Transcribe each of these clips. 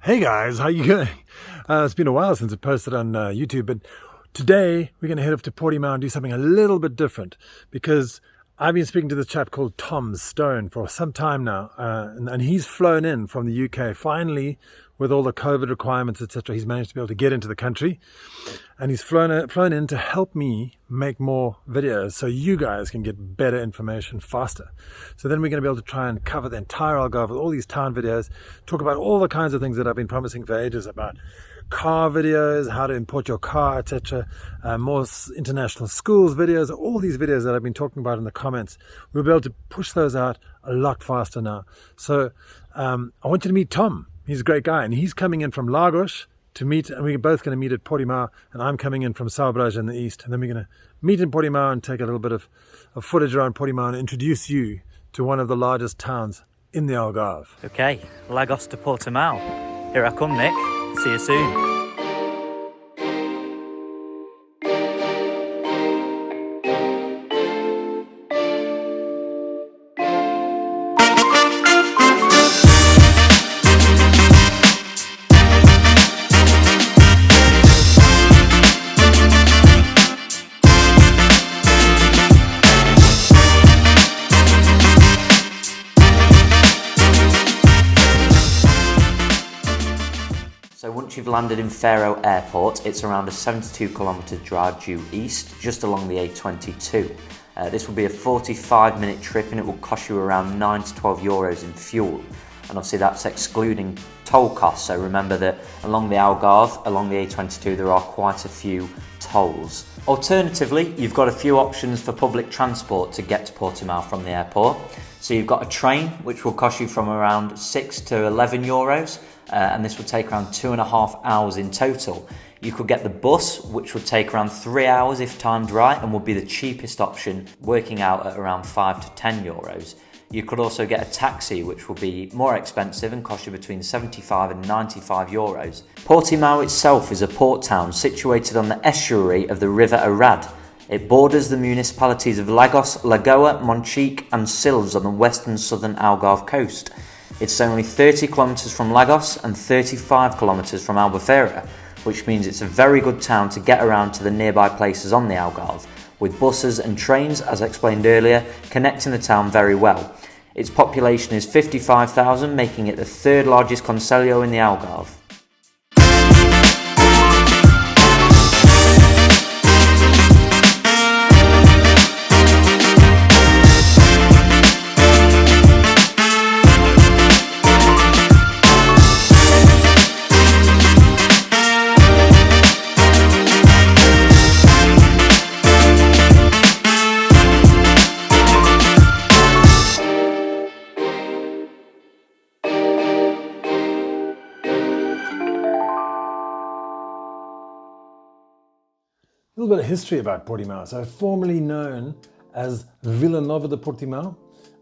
Hey guys, how you going? It's been a while since I posted on YouTube, but today we're going to head up to Portimao and do something a little bit different because I've been speaking to this chap called Tom Stone for some time now, and he's flown in from the UK. Finally, with all the COVID requirements, etc., he's managed to be able to get into the country, and he's flown in to help me make more videos so you guys can get better information faster. So then we're going to be able to try and cover the entire Algarve with all these town videos, talk about all the kinds of things that I've been promising for ages about car videos, how to import your car, etc. More international schools videos, all these videos that I've been talking about in the comments. We'll be able to push those out a lot faster now. So I want you to meet Tom. He's a great guy, and he's coming in from Lagos to meet, and we're both going to meet at Portimao, and I'm coming in from Salbras in the east, and then we're going to meet in Portimao and take a little bit of footage around Portimao and introduce you to one of the largest towns in the Algarve. Okay, Lagos to Portimao. Here I come, Nick. See you soon. So once you've landed in Faro Airport, it's around a 72-kilometre drive due east, just along the A22. This will be a 45-minute trip and it will cost you around 9 to 12 euros in fuel. And obviously that's excluding toll costs, so remember that along the Algarve, along the A22, there are quite a few tolls. Alternatively, you've got a few options for public transport to get to Portimao from the airport. So you've got a train, which will cost you from around 6 to 11 euros. And this would take around 2.5 hours in total. You could get the bus, which would take around 3 hours if timed right, and would be the cheapest option, working out at around 5 to 10 euros. You could also get a taxi, which will be more expensive and cost you between 75 and 95 euros. Portimao itself is a port town situated on the estuary of the River Arad. It borders the municipalities of Lagos, Lagoa, Monchique and Sils on the western southern Algarve coast. It's only 30 kilometres from Lagos and 35 kilometres from Albufeira, which means it's a very good town to get around to the nearby places on the Algarve, with buses and trains, as explained earlier, connecting the town very well. Its population is 55,000, making it the third largest concelho in the Algarve. A little bit of history about Portimao. So formerly known as Vila Nova de Portimao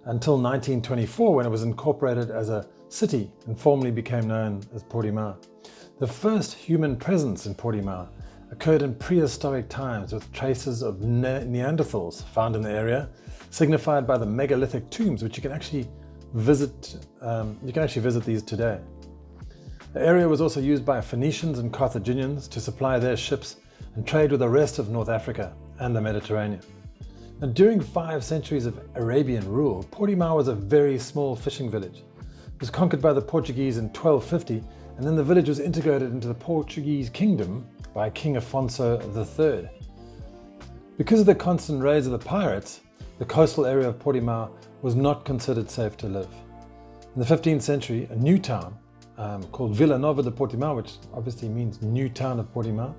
until 1924, when it was incorporated as a city and formally became known as Portimao. The first human presence in Portimao occurred in prehistoric times with traces of Neanderthals found in the area, signified by the megalithic tombs, which you can actually visit. Visit these today. The area was also used by Phoenicians and Carthaginians to supply their ships and trade with the rest of North Africa and the Mediterranean. Now, during 5 centuries of Arabian rule, Portimao was a very small fishing village. It was conquered by the Portuguese in 1250, and then the village was integrated into the Portuguese kingdom by King Afonso III. Because of the constant raids of the pirates, the coastal area of Portimao was not considered safe to live. In the 15th century, a new town called Vila Nova de Portimao, which obviously means new town of Portimao,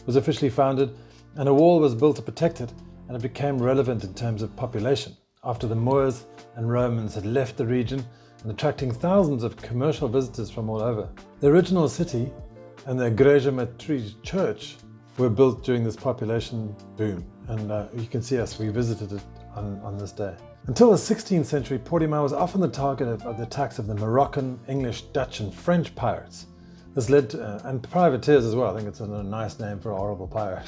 was officially founded, and a wall was built to protect it, and it became relevant in terms of population after the Moors and Romans had left the region and attracting thousands of commercial visitors from all over. The original city and the Igreja Matriz church were built during this population boom, and you can see us, we visited it on this day. Until the 16th century, Portimao was often the target of the attacks of the Moroccan, English, Dutch and French pirates. This led to, and privateers as well, I think it's a nice name for a horrible pirate.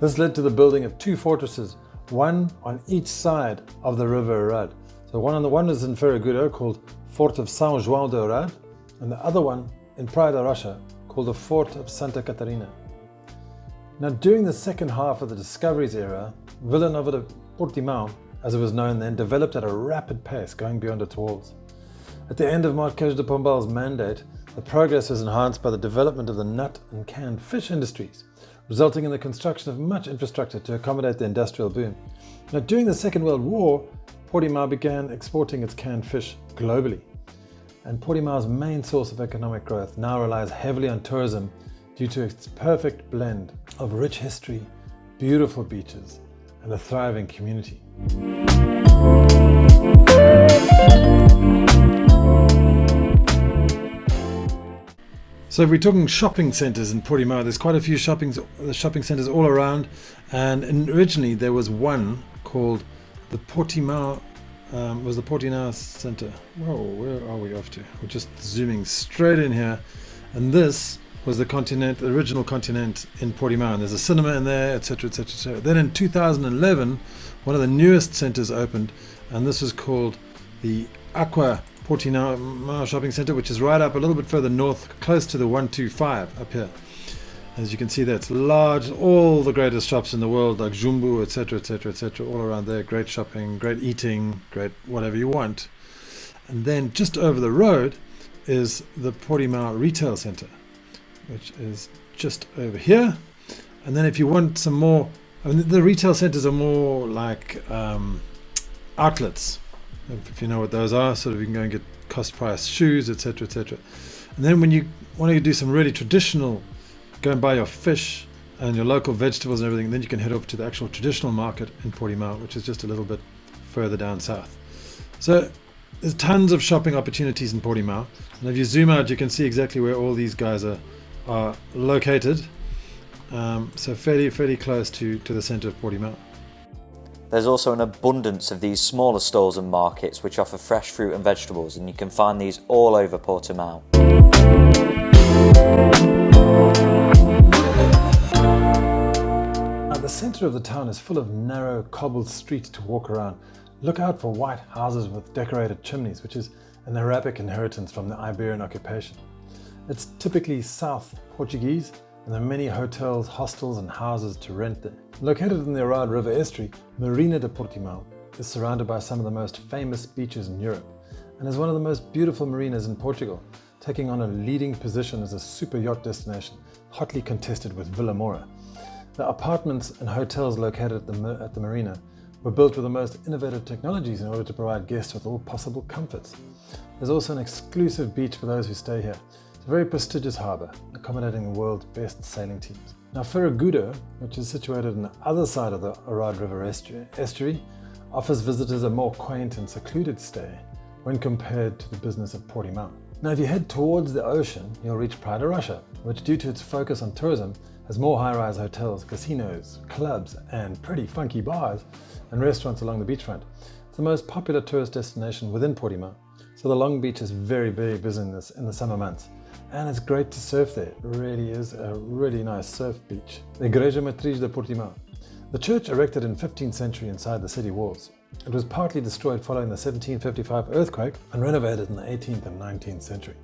This led to the building of 2 fortresses, one on each side of the River Arad. So one was in Ferragudo called Fort of São João de Arad, and the other one in Praia da Rocha called the Fort of Santa Catarina. Now, during the second half of the discoveries era, Vila Nova de Portimão, as it was known then, developed at a rapid pace, going beyond its walls. At the end of Marquês de Pombal's mandate, the progress was enhanced by the development of the nut and canned fish industries, resulting in the construction of much infrastructure to accommodate the industrial boom. Now, during the Second World War, Portimão began exporting its canned fish globally. And Portimão's main source of economic growth now relies heavily on tourism due to its perfect blend of rich history, beautiful beaches, and a thriving community. So if we're talking shopping centres in Portimão, there's quite a few shopping centres all around, and originally there was one called the Portimão, was the Portimão Centre. Whoa, where are we off to? We're just zooming straight in here, and this was the original Continente in Portimão. There's a cinema in there, etc., etc., etc. Then in 2011, one of the newest centres opened, and this was called the Aqua Portimão Shopping Centre, which is right up a little bit further north, close to the 125 up here. As you can see there, it's large, all the greatest shops in the world, like Jumbo, etc., etc., etc., all around there. Great shopping, great eating, great whatever you want. And then just over the road is the Portimão Retail Centre, which is just over here. And then if you want some more, I mean, the retail centres are more like outlets, if you know what those are. Sort of, you can go and get cost price shoes, etc., etc. And then when you want to do some really traditional, go and buy your fish and your local vegetables and everything, then you can head over to the actual traditional market in Portimão, which is just a little bit further down south. So there's tons of shopping opportunities in Portimão, and if you zoom out, you can see exactly where all these guys are located. So fairly close to the centre of Portimão. There's also an abundance of these smaller stalls and markets which offer fresh fruit and vegetables, and you can find these all over Portimão. The centre of the town is full of narrow cobbled streets to walk around. Look out for white houses with decorated chimneys, which is an Arabic inheritance from the Iberian occupation. It's typically South Portuguese, and there are many hotels, hostels and houses to rent there. Located in the Arad River estuary, Marina de Portimão is surrounded by some of the most famous beaches in Europe and is one of the most beautiful marinas in Portugal, taking on a leading position as a super yacht destination, hotly contested with Vila Moura. The apartments and hotels located at the marina were built with the most innovative technologies in order to provide guests with all possible comforts. There's also an exclusive beach for those who stay here. It's a very prestigious harbour, accommodating the world's best sailing teams. Now, Ferragudo, which is situated on the other side of the Arad River estuary, offers visitors a more quaint and secluded stay when compared to the business of Portimão. Now, if you head towards the ocean, you'll reach Praia da Rocha, which, due to its focus on tourism, has more high-rise hotels, casinos, clubs, and pretty funky bars and restaurants along the beachfront. It's the most popular tourist destination within Portimão, so the Long Beach is very busy in the summer months. And it's great to surf there. It really is a really nice surf beach. The Igreja Matriz de Portimão. The church, erected in 15th century inside the city walls. It was partly destroyed following the 1755 earthquake and renovated in the 18th and 19th century.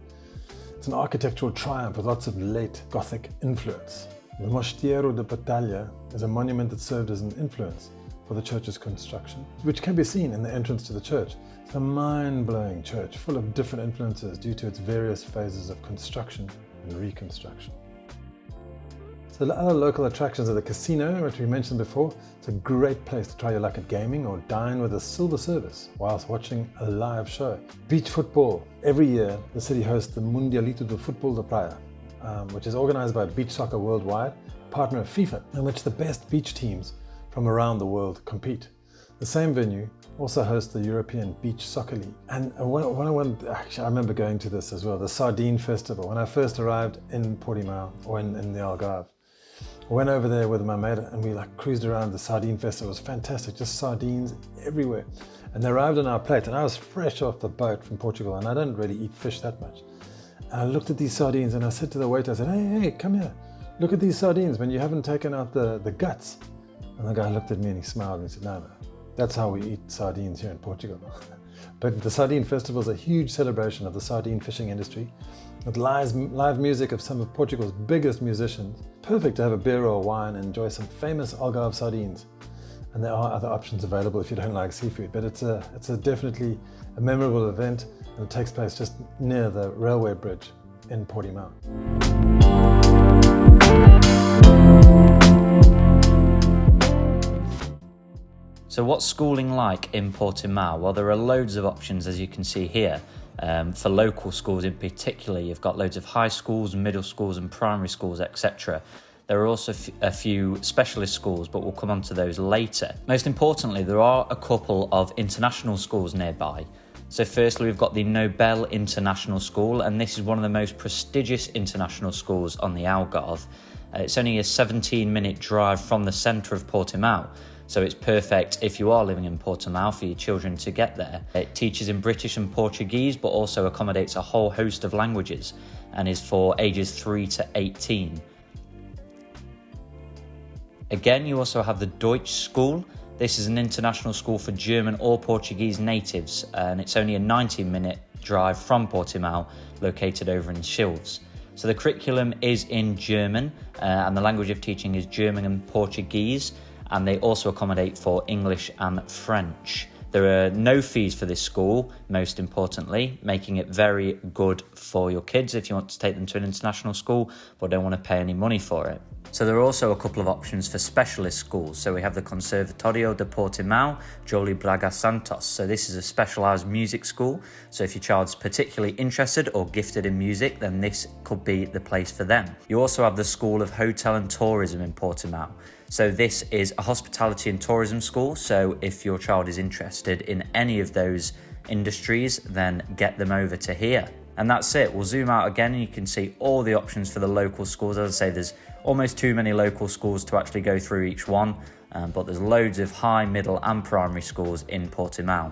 It's an architectural triumph with lots of late Gothic influence. The Mosteiro de Batalha is a monument that served as an influence for the church's construction, which can be seen in the entrance to the church. It's a mind-blowing church full of different influences due to its various phases of construction and reconstruction. So the other local attractions are the casino, which we mentioned before. It's a great place to try your luck at gaming or dine with a silver service whilst watching a live show. Beach football. Every year, the city hosts the Mundialito de Futebol da Praia, which is organized by Beach Soccer Worldwide, partner of FIFA, in which the best beach teams from around the world compete. The same venue also hosts the European Beach Soccer League. And I remember going to this as well, the Sardine Festival. When I first arrived in Portimão, or in the Algarve, I went over there with my mate and we cruised around the Sardine Festival. It was fantastic, just sardines everywhere. And they arrived on our plate, and I was fresh off the boat from Portugal, and I don't really eat fish that much. And I looked at these sardines and I said to the waiter, I said, hey, come here. Look at these sardines, when you haven't taken out the guts. And the guy looked at me and he smiled and he said, no, that's how we eat sardines here in Portugal. But the Sardine Festival is a huge celebration of the sardine fishing industry. With live music of some of Portugal's biggest musicians. Perfect to have a beer or a wine and enjoy some famous Algarve sardines. And there are other options available if you don't like seafood, but it's a definitely a memorable event, and it takes place just near the railway bridge in Portimão. So what's schooling like in Portimão? Well, there are loads of options, as you can see here. For local schools in particular, you've got loads of high schools, middle schools and primary schools, etc. There are also a few specialist schools, but we'll come on to those later. Most importantly, there are a couple of international schools nearby. So firstly, we've got the Nobel International School, and this is one of the most prestigious international schools on the Algarve. It's only a 17-minute drive from the centre of Portimão, so it's perfect if you are living in Portimão for your children to get there. It teaches in British and Portuguese, but also accommodates a whole host of languages and is for ages 3 to 18. Again, you also have the Deutsch School. This is an international school for German or Portuguese natives, and it's only a 19-minute drive from Portimão, located over in Silves. So the curriculum is in German, and the language of teaching is German and Portuguese, and they also accommodate for English and French. There are no fees for this school, most importantly, making it very good for your kids if you want to take them to an international school but don't want to pay any money for it. So there are also a couple of options for specialist schools. So we have the Conservatorio de Portimão, Jolie Braga Santos. So this is a specialised music school. So if your child's particularly interested or gifted in music, then this could be the place for them. You also have the School of Hotel and Tourism in Portimão. So this is a hospitality and tourism school. So if your child is interested in any of those industries, then get them over to here. And that's it. We'll zoom out again and you can see all the options for the local schools. As I say, there's almost too many local schools to actually go through each one, but there's loads of high, middle and primary schools in Portimão.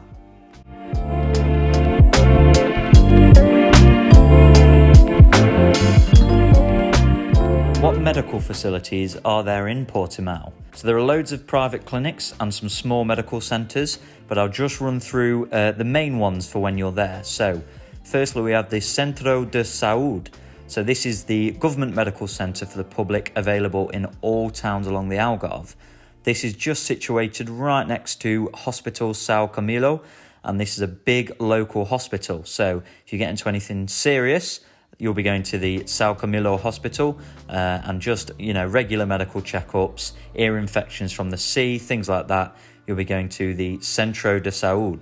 What medical facilities are there in Portimão? So there are loads of private clinics and some small medical centres, but I'll just run through the main ones for when you're there. So firstly, we have the Centro de Saúde. So this is the government medical centre for the public, available in all towns along the Algarve. This is just situated right next to Hospital São Camilo, and this is a big local hospital. So if you get into anything serious, you'll be going to the São Camilo Hospital and just, regular medical checkups, ear infections from the sea, things like that. You'll be going to the Centro de Saúde.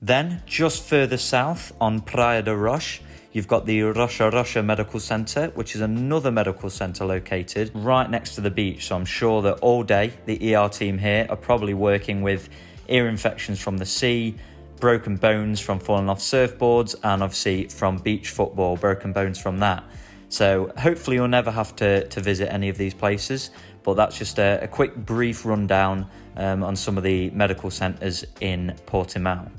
Then, just further south on Praia da Rocha, you've got the Rocha Rocha Medical Centre, which is another medical centre located right next to the beach. So I'm sure that all day the ER team here are probably working with ear infections from the sea, broken bones from falling off surfboards, and obviously from beach football, broken bones from that. So hopefully you'll never have to visit any of these places, but that's just a quick brief rundown on some of the medical centres in Portimão.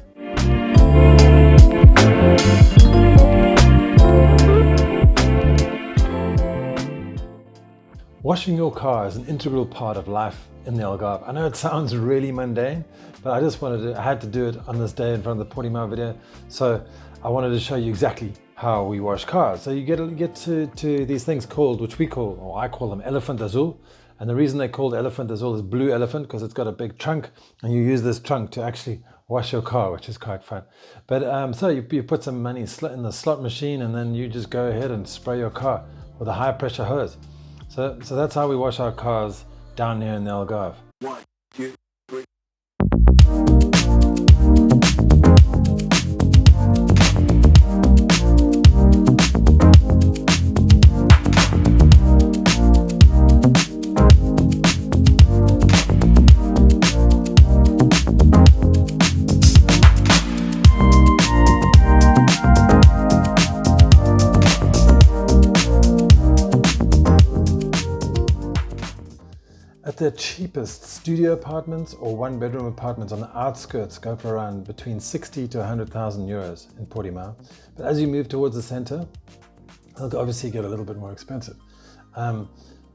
Washing your car is an integral part of life in the Algarve. I know it sounds really mundane, but I had to do it on this day in front of the Portimão video. So I wanted to show you exactly how we wash cars. So you get to these things called, which I call them Elephant Azul. And the reason they're called Elephant Azul is blue elephant, because it's got a big trunk, and you use this trunk to actually wash your car, which is quite fun. But so you put some money in the slot machine, and then you just go ahead and spray your car with a high pressure hose. So that's how we wash our cars down here in the Algarve. 1, 2, 3. The cheapest studio apartments or one-bedroom apartments on the outskirts go for around between 60 to 100,000 euros in Portimão. But as you move towards the center, they'll obviously get a little bit more expensive.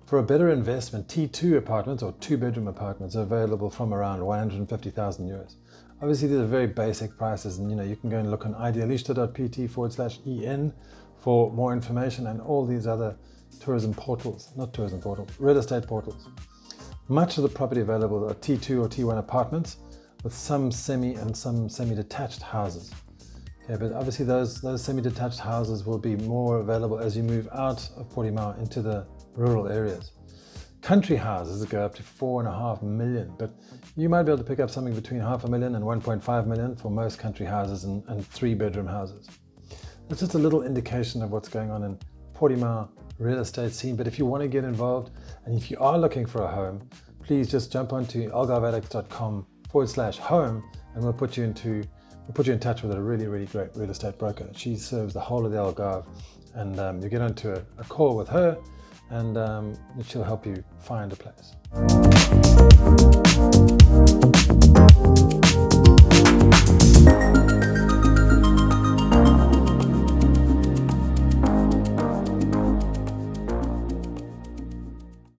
For a better investment, T2 apartments or two-bedroom apartments are available from around 150,000 euros. Obviously, these are very basic prices, and you can go and look on idealista.pt/en for more information and all these other real estate portals. Much of the property available are T2 or T1 apartments with some semi and some semi-detached houses. Okay, but obviously those semi-detached houses will be more available as you move out of Portimao into the rural areas. Country houses go up to 4.5 million, but you might be able to pick up something between 500,000 and 1.5 million for most country houses and 3-bedroom houses. That's just a little indication of what's going on in Portimao real estate scene. But if you want to get involved and if you are looking for a home, please just jump onto algarveaddicts.com/home and we'll put you in touch with a really, really great real estate broker. She serves the whole of the Algarve, and you get onto a call with her, and she'll help you find a place.